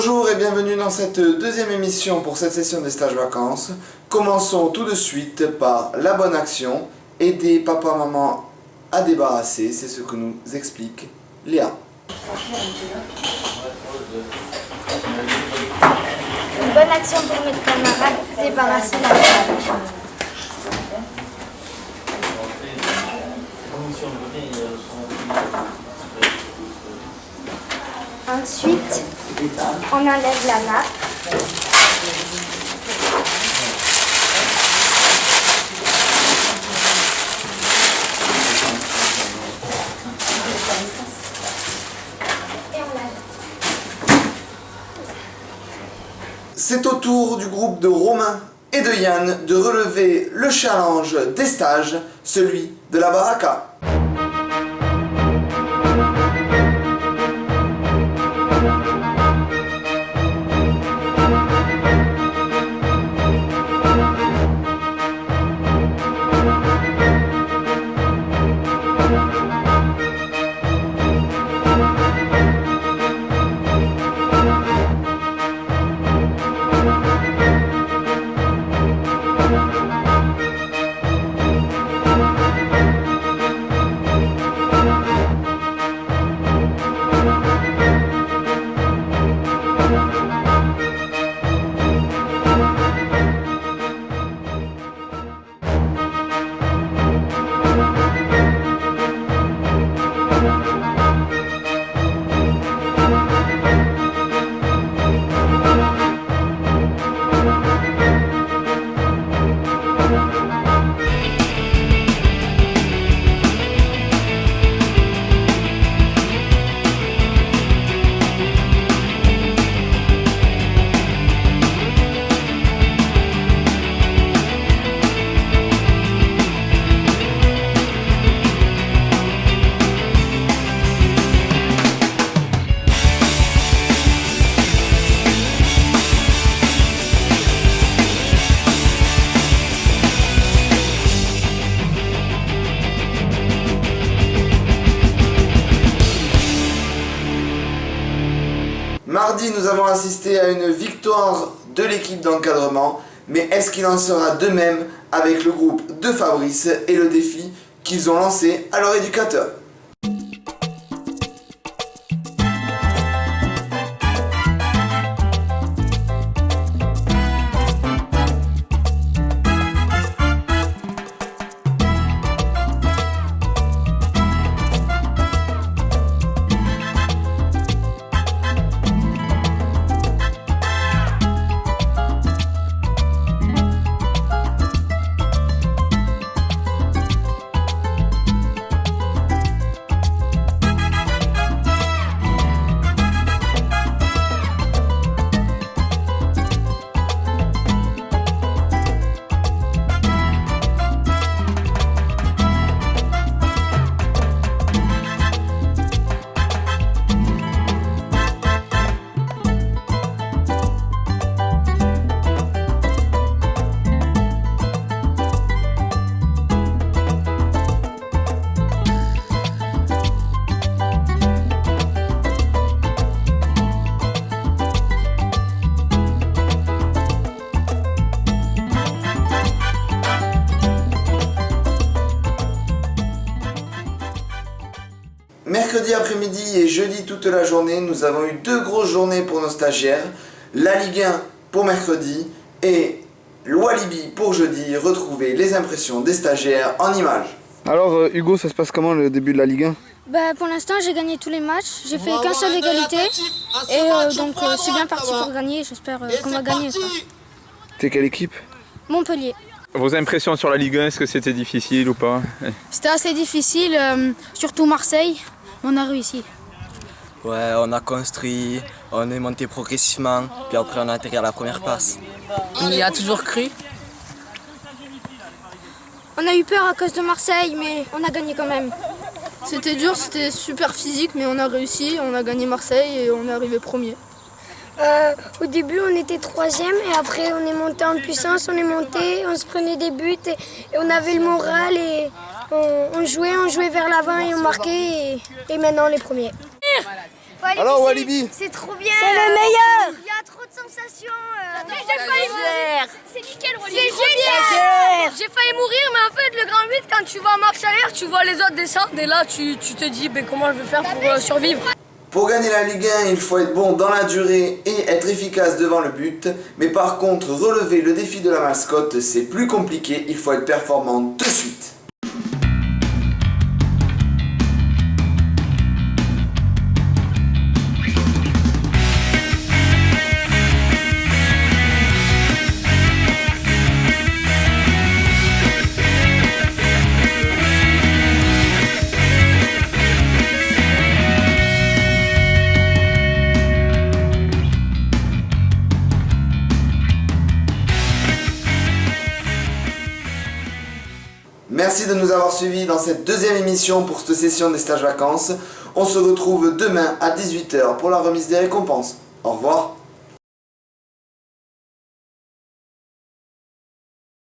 Bonjour et bienvenue dans cette deuxième émission pour cette session des stages vacances. Commençons tout de suite par la bonne action, aider papa-maman à débarrasser, c'est ce que nous explique Léa. Une bonne action pour mes camarades, débarrasser la table. Ensuite, on enlève la nappe. Et on lave. C'est au tour du groupe de Romain et de Yann de relever le challenge des stages, celui de la baraka. Mardi, nous avons assisté à une victoire de l'équipe d'encadrement, mais est-ce qu'il en sera de même avec le groupe de Fabrice et le défi qu'ils ont lancé à leur éducateur? Mercredi après-midi et jeudi toute la journée, nous avons eu deux grosses journées pour nos stagiaires. La Ligue 1 pour mercredi et l'Walibi pour jeudi. Retrouvez les impressions des stagiaires en images. Alors Hugo, ça se passe comment le début de la Ligue 1? Pour l'instant, j'ai gagné tous les matchs. J'ai fait qu'un seul égalité. Et donc, c'est bien parti pour gagner. J'espère qu'on va gagner. T'es quelle équipe? Montpellier. Vos impressions sur la Ligue 1, est-ce que c'était difficile ou pas? C'était assez difficile, surtout Marseille. On a réussi. Ouais, on a construit, on est monté progressivement, puis après on a atterri à la première passe. On y a toujours cru. On a eu peur à cause de Marseille, mais on a gagné quand même. C'était dur, c'était super physique, mais on a réussi, on a gagné Marseille et on est arrivé premier. Au début, on était troisième et après, on est monté en puissance, on est monté, on se prenait des buts et on avait le moral et on jouait vers l'avant et on marquait et maintenant on est premiers. Alors Walibi, c'est trop bien. C'est le meilleur. Il y a trop de sensations. J'ai failli mourir. C'est nickel, Walibi. C'est génial. J'ai failli mourir, mais en fait, le grand 8, quand tu vas en marche arrière, tu vois les autres descendre et là, tu te dis comment je vais faire pour survivre. pour gagner la Ligue 1, il faut être bon dans la durée et être efficace devant le but. Mais par contre, relever le défi de la mascotte, c'est plus compliqué, il faut être performant de suite. Merci de nous avoir suivis dans cette deuxième émission pour cette session des stages vacances. On se retrouve demain à 18 h pour la remise des récompenses. Au revoir.